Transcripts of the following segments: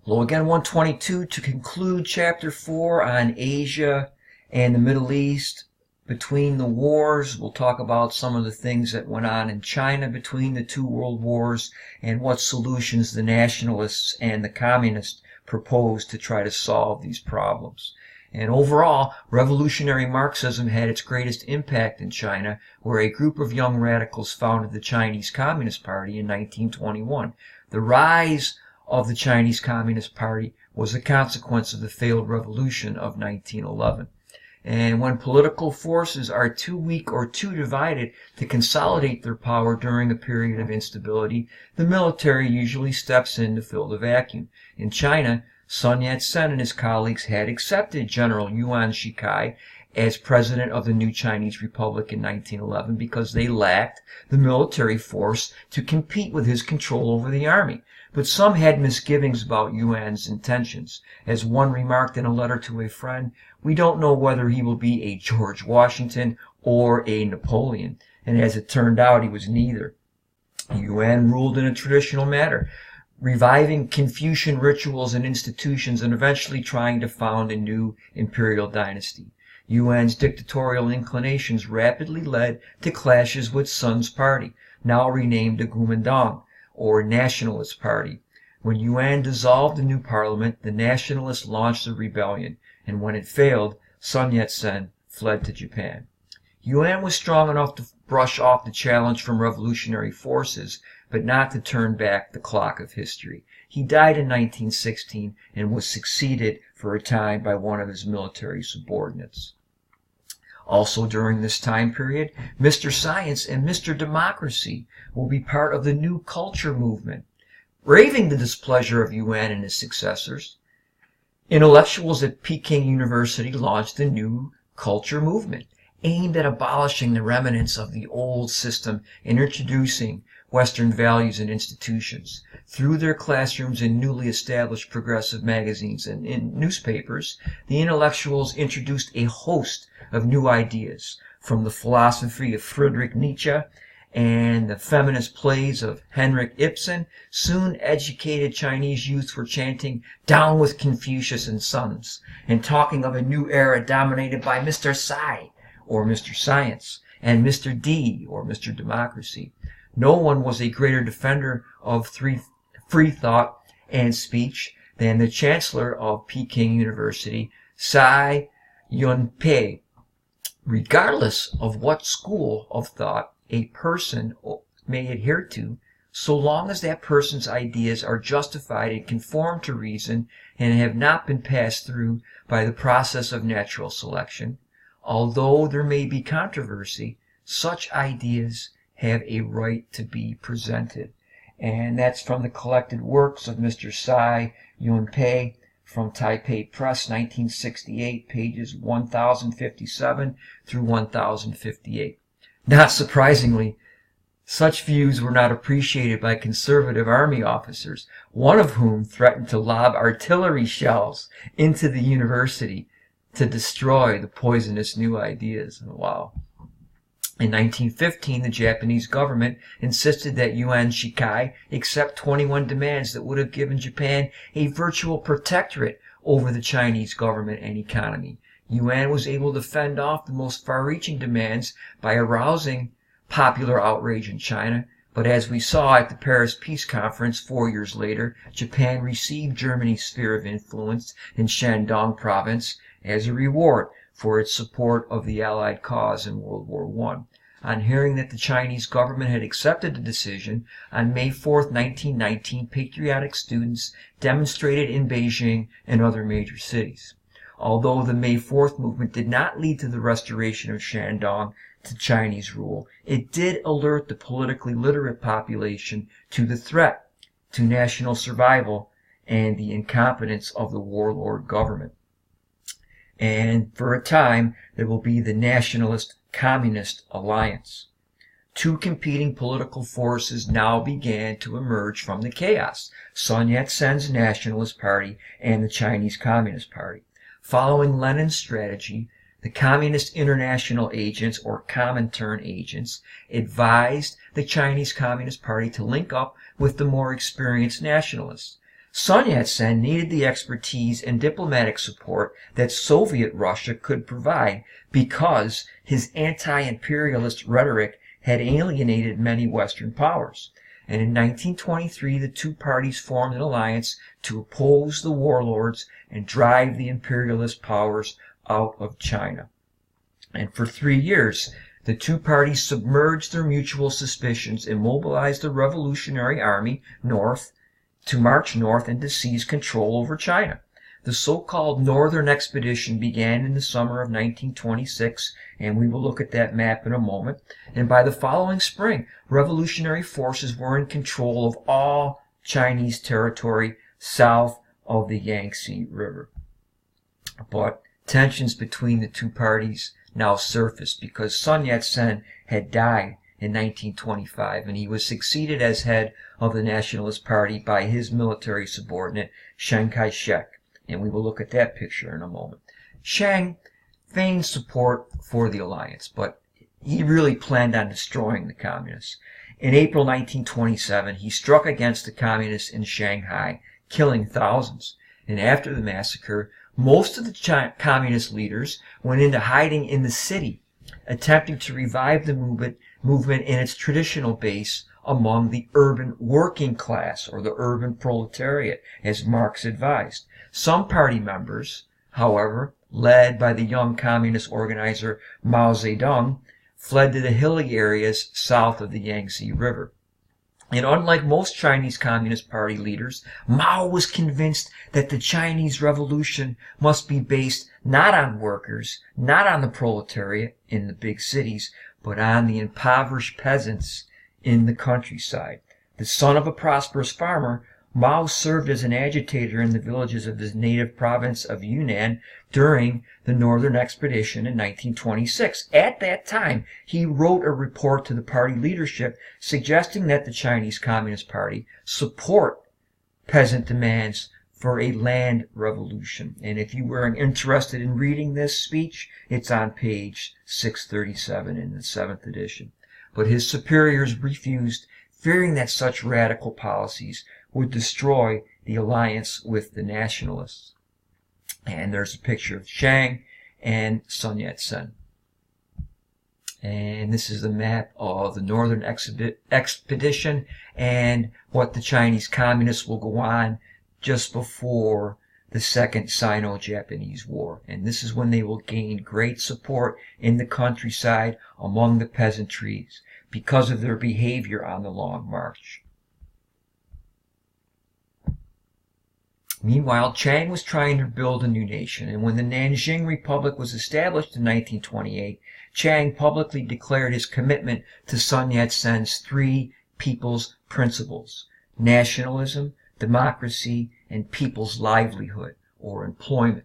Hello again, 122, to conclude Chapter 4 on Asia and the Middle East. Between the wars, we'll talk about some of the things that went on in China between the two world wars and what solutions the nationalists and the communists proposed to try to solve these problems. And overall, revolutionary Marxism had its greatest impact in China, where a group of young radicals founded the Chinese Communist Party in 1921. The rise of the Chinese Communist Party was a consequence of the failed revolution of 1911. And when political forces are too weak or too divided to consolidate their power during a period of instability, the military usually steps in to fill the vacuum. In China, Sun Yat-sen and his colleagues had accepted General Yuan Shikai as president of the new Chinese Republic in 1911 because they lacked the military force to compete with his control over the army. But some had misgivings about Yuan's intentions. As one remarked in a letter to a friend, "We don't know whether he will be a George Washington or a Napoleon." And as it turned out, he was neither. Yuan ruled in a traditional manner, reviving Confucian rituals and institutions and eventually trying to found a new imperial dynasty. Yuan's dictatorial inclinations rapidly led to clashes with Sun's party, now renamed the Kuomintang, or Nationalist Party. When Yuan dissolved the new parliament, the nationalists launched a rebellion, and when it failed, Sun Yat-sen fled to Japan. Yuan was strong enough to brush off the challenge from revolutionary forces, but not to turn back the clock of history. He died in 1916 and was succeeded for a time by one of his military subordinates. Also during this time period, Mr. Science and Mr. Democracy will be part of the new culture movement. Braving the displeasure of Yuan and his successors, intellectuals at Peking University launched a new culture movement aimed at abolishing the remnants of the old system and introducing Western values and institutions. Through their classrooms and newly established progressive magazines and in newspapers, the intellectuals introduced a host of new ideas, from the philosophy of Friedrich Nietzsche and the feminist plays of Henrik Ibsen. Soon educated Chinese youths were chanting, "Down with Confucius and Sons," and talking of a new era dominated by Mr. Sci, or Mr. Science, and Mr. D, or Mr. Democracy. No one was a greater defender of free thought and speech than the chancellor of Peking University, Tsai Ying-pei. Regardless of what school of thought a person may adhere to, so long as that person's ideas are justified and conform to reason and have not been passed through by the process of natural selection, although there may be controversy, such ideas have a right to be presented. And that's from the collected works of Mr. Tsai Ying-pei from Taipei Press, 1968, pages 1057 through 1058. Not surprisingly, such views were not appreciated by conservative army officers, one of whom threatened to lob artillery shells into the university to destroy the poisonous new ideas. Wow. In 1915, the Japanese government insisted that Yuan Shikai accept 21 demands that would have given Japan a virtual protectorate over the Chinese government and economy. Yuan was able to fend off the most far-reaching demands by arousing popular outrage in China, but as we saw at the Paris Peace Conference 4 years later, Japan received Germany's sphere of influence in Shandong province as a reward for its support of the Allied cause in World War I. On hearing that the Chinese government had accepted the decision, on May 4, 1919, patriotic students demonstrated in Beijing and other major cities. Although the May 4th movement did not lead to the restoration of Shandong to Chinese rule, it did alert the politically literate population to the threat to national survival and the incompetence of the warlord government. And for a time, there will be the Nationalist-Communist Alliance. Two competing political forces now began to emerge from the chaos: Sun Yat-sen's Nationalist Party and the Chinese Communist Party. Following Lenin's strategy, the Communist International Agents, or Comintern agents, advised the Chinese Communist Party to link up with the more experienced nationalists. Sun Yat-sen needed the expertise and diplomatic support that Soviet Russia could provide because his anti-imperialist rhetoric had alienated many Western powers. And in 1923, the two parties formed an alliance to oppose the warlords and drive the imperialist powers out of China. And for 3 years, the two parties submerged their mutual suspicions and mobilized the Revolutionary Army north to march north and to seize control over China. The so-called Northern Expedition began in the summer of 1926, and we will look at that map in a moment. And by the following spring, revolutionary forces were in control of all Chinese territory south of the Yangtze River. But tensions between the two parties now surfaced because Sun Yat-sen had died in 1925, and he was succeeded as head of the Nationalist Party by his military subordinate, Chiang Kai-shek. And we will look at that picture in a moment. Chiang feigned support for the alliance, but he really planned on destroying the communists. In April 1927, he struck against the communists in Shanghai, killing thousands. And after the massacre, most of the communist leaders went into hiding in the city, attempting to revive the movement in its traditional base among the urban working class, or the urban proletariat, as Marx advised. Some party members, however, led by the young communist organizer Mao Zedong, fled to the hilly areas south of the Yangtze River. And unlike most Chinese Communist Party leaders, Mao was convinced that the Chinese Revolution must be based not on workers, not on the proletariat in the big cities, but on the impoverished peasants in the countryside. The son of a prosperous farmer, Mao served as an agitator in the villages of his native province of Yunnan during the Northern Expedition in 1926. At that time, he wrote a report to the party leadership suggesting that the Chinese Communist Party support peasant demands for a land revolution. And if you were interested in reading this speech, it's on page 637 in the 7th edition. But his superiors refused, fearing that such radical policies would destroy the alliance with the nationalists. And there's a picture of Chiang and Sun Yat-sen. And this is the map of the Northern Expedition and what the Chinese Communists will go on just before the Second Sino-Japanese War. And this is when they will gain great support in the countryside among the peasantries because of their behavior on the Long March. Meanwhile, Chiang was trying to build a new nation, and when the Nanjing Republic was established in 1928, Chiang publicly declared his commitment to Sun Yat-sen's three people's principles: nationalism, democracy, and people's livelihood, or employment.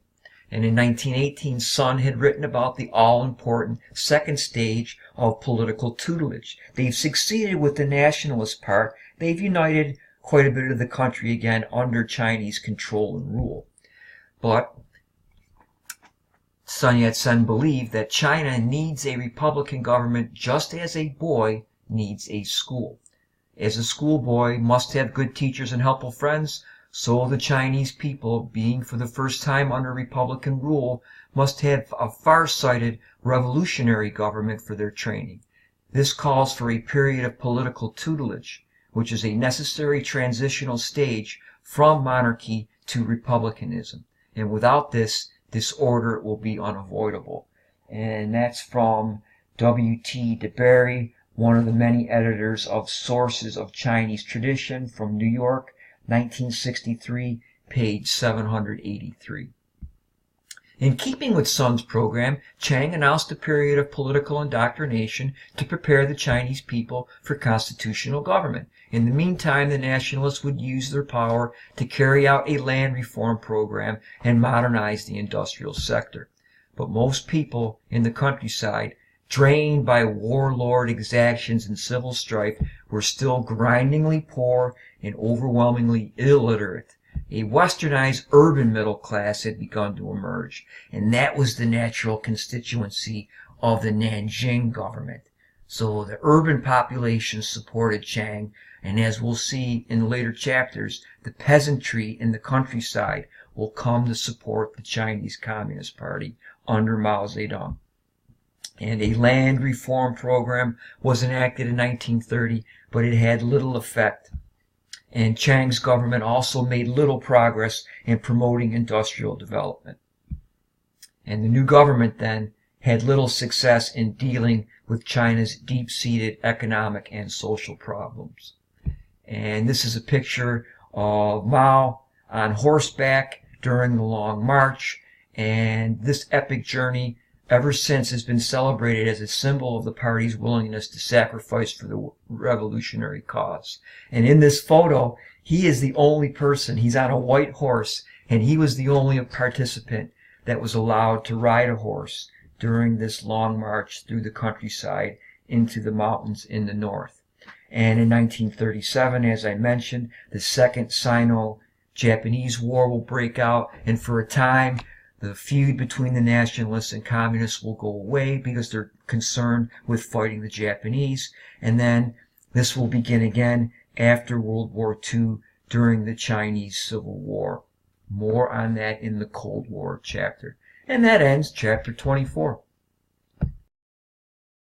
And in 1918, Sun had written about the all-important second stage of political tutelage. They've succeeded with the nationalist part. They've united quite a bit of the country again under Chinese control and rule. But Sun Yat-sen believed that China needs a republican government just as a boy needs a school. As a schoolboy must have good teachers and helpful friends, so the Chinese people, being for the first time under republican rule, must have a far-sighted revolutionary government for their training. This calls for a period of political tutelage, which is a necessary transitional stage from monarchy to republicanism. And without this, disorder will be unavoidable. And that's from W.T. DeBerry, one of the many editors of Sources of Chinese Tradition from New York, 1963, page 783. In keeping with Sun's program, Chiang announced a period of political indoctrination to prepare the Chinese people for constitutional government. In the meantime, the nationalists would use their power to carry out a land reform program and modernize the industrial sector. But most people in the countryside, drained by warlord exactions and civil strife, were still grindingly poor and overwhelmingly illiterate. A westernized urban middle class had begun to emerge, and that was the natural constituency of the Nanjing government. So the urban population supported Chiang, And as we'll see in later chapters, the peasantry in the countryside will come to support the Chinese Communist Party under Mao Zedong. And a land reform program was enacted in 1930, but it had little effect. And Chiang's government also made little progress in promoting industrial development. And the new government then had little success in dealing with China's deep-seated economic and social problems. And this is a picture of Mao on horseback during the Long March. And this epic journey ever since has been celebrated as a symbol of the party's willingness to sacrifice for the revolutionary cause. And in this photo, he is the only person. He's on a white horse, and he was the only participant that was allowed to ride a horse during this long march through the countryside into the mountains in the north. And in 1937, as I mentioned, the Second Sino-Japanese War will break out, and for a time, the feud between the nationalists and communists will go away because they're concerned with fighting the Japanese. And then this will begin again after World War II during the Chinese Civil War. More on that in the Cold War chapter. And that ends chapter 24.